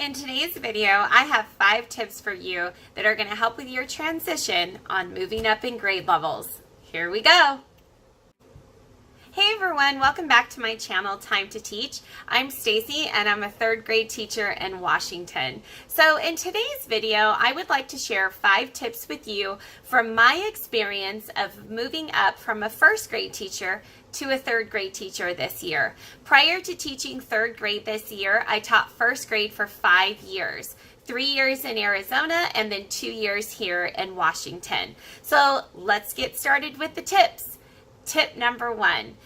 In today's video, I have 5 tips for you that are going to help with your transition on moving up in grade levels. Here we go. Hey everyone, welcome back to my channel, Time to Teach. I'm Stacy and I'm a 3rd grade teacher in Washington. So in today's video, I would like to share 5 tips with you from my experience of moving up from a 1st grade teacher to a 3rd grade teacher this year. Prior to teaching 3rd grade this year, I taught 1st grade for 5 years. 3 years in Arizona and then 2 years here in Washington. So let's get started with the tips. Tip number 1.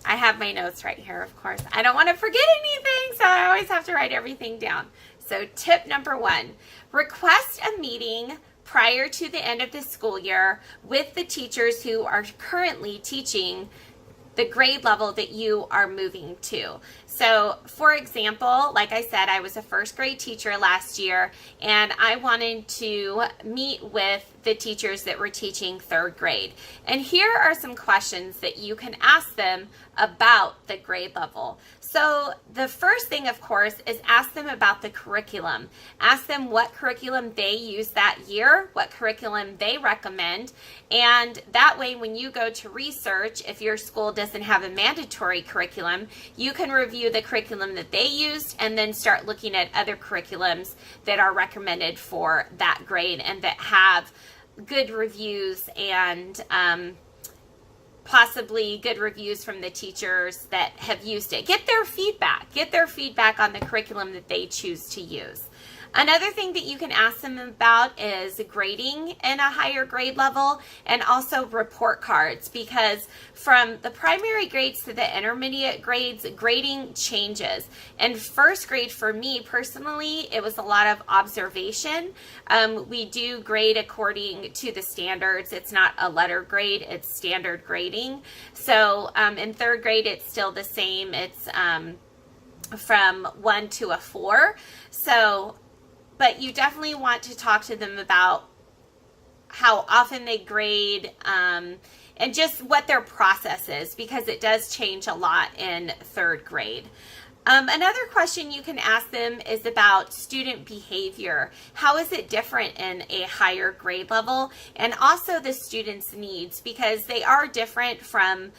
I have my notes right here, of course. I don't want to forget anything, so I always have to write everything down. So tip number 1, request a meeting prior to the end of the school year with the teachers who are currently teaching the grade level that you are moving to. So for example, like I said, I was a 1st grade teacher last year and I wanted to meet with the teachers that were teaching 3rd grade. And here are some questions that you can ask them about the grade level. So the first thing, of course, is ask them about the curriculum. Ask them what curriculum they use that year, what curriculum they recommend, and that way when you go to research, if your school doesn't have a mandatory curriculum, you can review the curriculum that they used and then start looking at other curriculums that are recommended for that grade and that have good reviews and possibly good reviews from the teachers that have used it. Get their feedback on the curriculum that they choose to use. Another thing that you can ask them about is grading in a higher grade level and also report cards, because from the primary grades to the intermediate grades, grading changes. In 1st grade for me personally, it was a lot of observation. We do grade according to the standards. It's not a letter grade, it's standard grading. So in 3rd grade, it's still the same. It's from 1 to a 4. But you definitely want to talk to them about how often they grade and just what their process is, because it does change a lot in 3rd grade. Another question you can ask them is about student behavior. How is it different in a higher grade level? And also the students' needs, because they are different from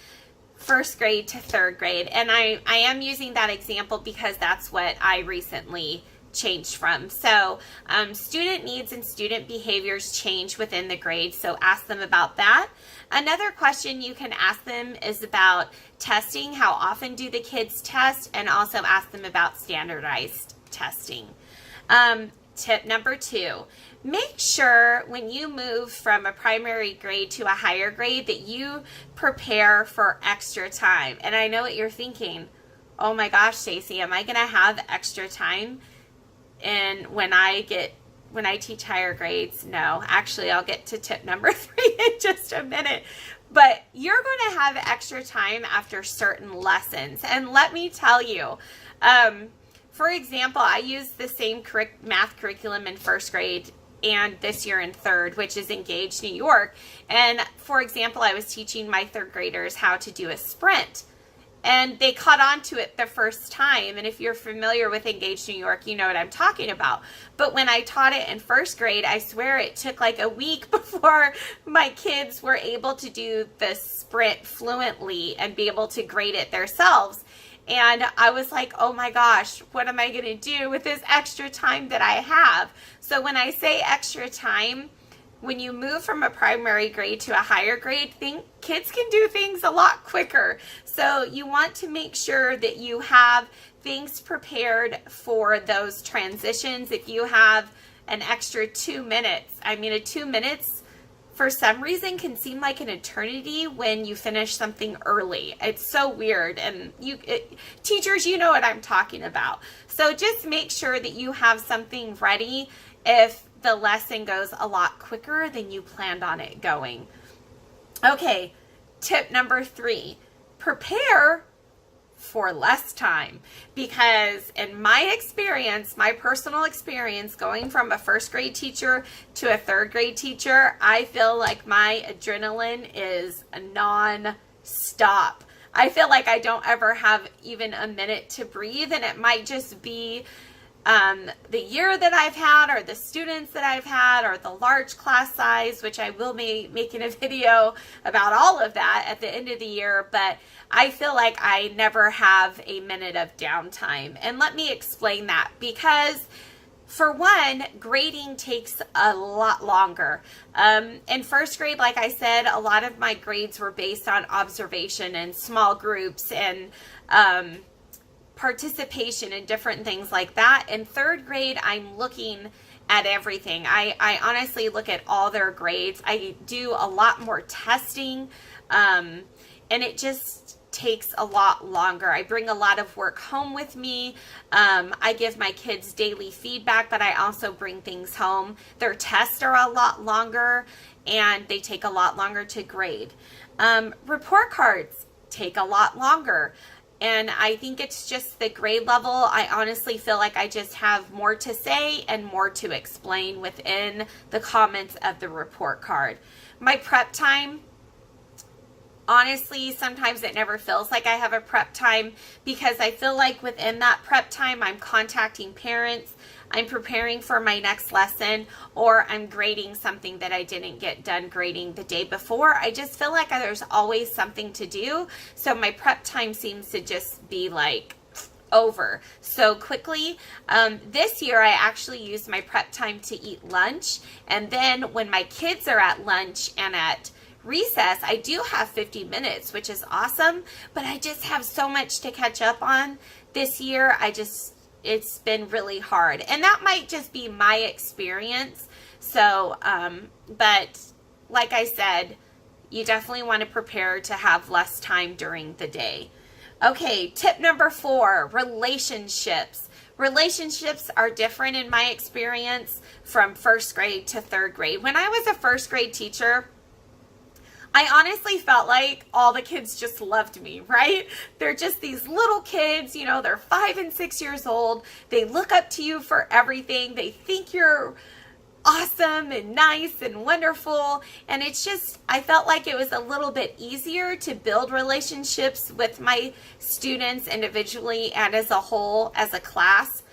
1st grade to 3rd grade. And I am using that example because that's what I recently changed from. So student needs and student behaviors change within the grade, so ask them about that. Another question you can ask them is about testing. How often do the kids test? And also ask them about standardized testing. Tip number 2, make sure when you move from a primary grade to a higher grade that you prepare for extra time. And I know what you're thinking. Oh my gosh, Stacy, am I going to have extra time? And when I teach higher grades? No, actually I'll get to tip number 3 in just a minute. But you're going to have extra time after certain lessons. And let me tell you, for example, I use the same math curriculum in 1st grade and this year in 3rd, which is Engage New York. And for example, I was teaching my 3rd graders how to do a sprint. And they caught on to it the first time. And if you're familiar with Engage New York, you know what I'm talking about. But when I taught it in 1st grade, I swear it took like a week before my kids were able to do the sprint fluently and be able to grade it themselves. And I was like, oh my gosh, what am I going to do with this extra time that I have? So when I say extra time, when you move from a primary grade to a higher grade, kids can do things a lot quicker. So you want to make sure that you have things prepared for those transitions. If you have an extra 2 minutes, I mean, a 2 minutes for some reason can seem like an eternity when you finish something early. It's so weird. And teachers, you know what I'm talking about. So just make sure that you have something ready if the lesson goes a lot quicker than you planned on it going. Okay, tip number 3, prepare for less time, because in my experience, my personal experience going from a 1st grade teacher to a 3rd grade teacher, I feel like my adrenaline is non-stop. I feel like I don't ever have even a minute to breathe, and it might just be the year that I've had, or the students that I've had, or the large class size, which I will be making a video about all of that at the end of the year, but I feel like I never have a minute of downtime. And let me explain that, because for one, grading takes a lot longer. In first grade, like I said, a lot of my grades were based on observation and small groups and participation and different things like that. In third grade, I'm looking at everything. I honestly look at all their grades. I do a lot more testing, and it just takes a lot longer. I bring a lot of work home with me. I give my kids daily feedback, but I also bring things home. Their tests are a lot longer, and they take a lot longer to grade. Report cards take a lot longer. And I think it's just the grade level. I honestly feel like I just have more to say and more to explain within the comments of the report card. My prep time, honestly, sometimes it never feels like I have a prep time, because I feel like within that prep time, I'm contacting parents, I'm preparing for my next lesson, or I'm grading something that I didn't get done grading the day before. I just feel like there's always something to do. So my prep time seems to just be like over so quickly. This year, I actually used my prep time to eat lunch. And then when my kids are at lunch and at recess, I do have 50 minutes, which is awesome, but I just have so much to catch up on this year. It's been really hard, and that might just be my experience. So, but like I said, you definitely want to prepare to have less time during the day. Okay, tip number 4, relationships. Relationships are different in my experience from first grade to third grade. When I was a first grade teacher, I honestly felt like all the kids just loved me, right? They're just these little kids, you know, they're 5 and 6 years old. They look up to you for everything. They think you're awesome and nice and wonderful. And it's just, I felt like it was a little bit easier to build relationships with my students individually and as a whole, as a class.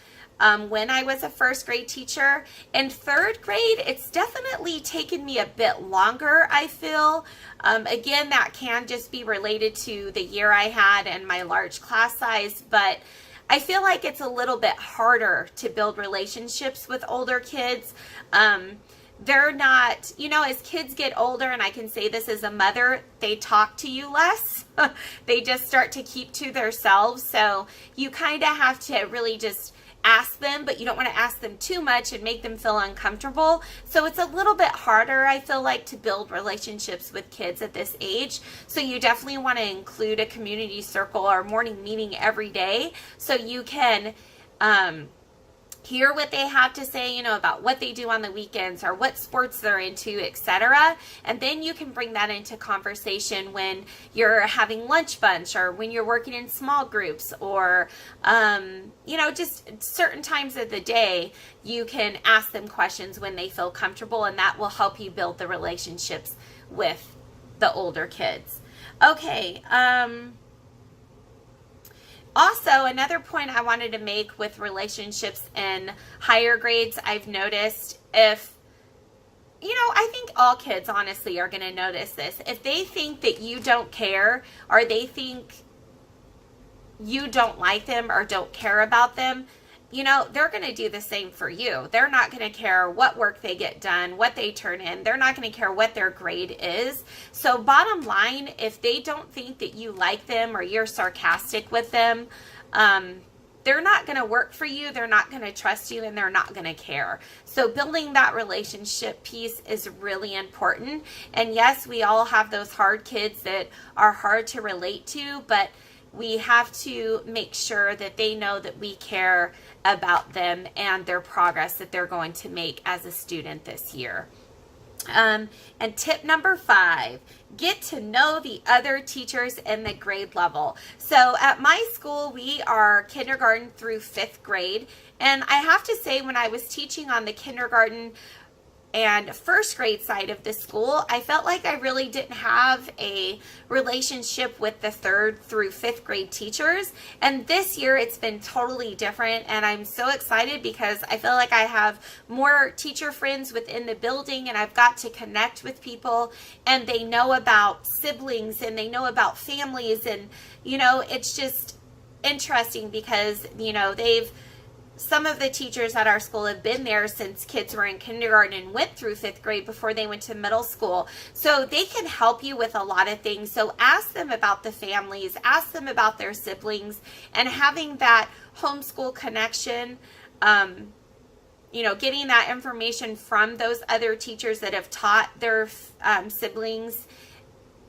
When I was a first grade teacher. In third grade, it's definitely taken me a bit longer, I feel. Again, that can just be related to the year I had and my large class size, but I feel like it's a little bit harder to build relationships with older kids. They're not, you know, as kids get older, and I can say this as a mother, they talk to you less. They just start to keep to themselves. So you kind of have to really just ask them, but you don't want to ask them too much and make them feel uncomfortable. So it's a little bit harder, I feel like, to build relationships with kids at this age. So you definitely want to include a community circle or morning meeting every day, so you can hear what they have to say, you know, about what they do on the weekends or what sports they're into, etc. And then you can bring that into conversation when you're having lunch bunch, or when you're working in small groups, or, you know, just certain times of the day. You can ask them questions when they feel comfortable, and that will help you build the relationships with the older kids. Okay, also, another point I wanted to make with relationships in higher grades, I've noticed, if, you know, I think all kids honestly are going to notice this. If they think that you don't care, or they think you don't like them or don't care about them, you know, they're going to do the same for you. They're not going to care what work they get done, what they turn in. They're not going to care what their grade is. So bottom line, if they don't think that you like them or you're sarcastic with them, they're not going to work for you. They're not going to trust you, and they're not going to care. So building that relationship piece is really important. And yes, we all have those hard kids that are hard to relate to, but we have to make sure that they know that we care about them and their progress that they're going to make as a student this year. And tip number 5, get to know the other teachers in the grade level. So at my school, we are kindergarten through 5th grade. And I have to say, when I was teaching on the kindergarten and first grade side of the school, I felt like I really didn't have a relationship with the 3rd through 5th grade teachers. And this year it's been totally different. And I'm so excited because I feel like I have more teacher friends within the building, and I've got to connect with people, and they know about siblings and they know about families. And, you know, it's just interesting because, you know, some of the teachers at our school have been there since kids were in kindergarten and went through 5th grade before they went to middle school. So they can help you with a lot of things. So ask them about the families, ask them about their siblings, and having that homeschool connection, you know, getting that information from those other teachers that have taught their siblings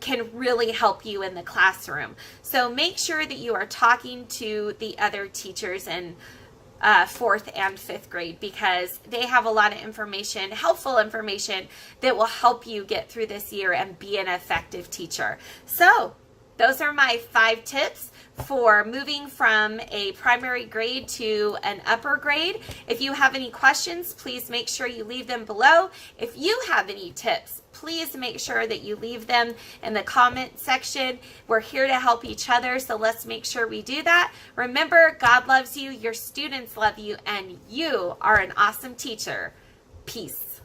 can really help you in the classroom. So make sure that you are talking to the other teachers in 4th and 5th grade, because they have a lot of information, helpful information, that will help you get through this year and be an effective teacher. So those are my 5 tips for moving from a primary grade to an upper grade. If you have any questions, please make sure you leave them below. If you have any tips, please make sure that you leave them in the comment section. We're here to help each other, so let's make sure we do that. Remember, God loves you, your students love you, and you are an awesome teacher. Peace.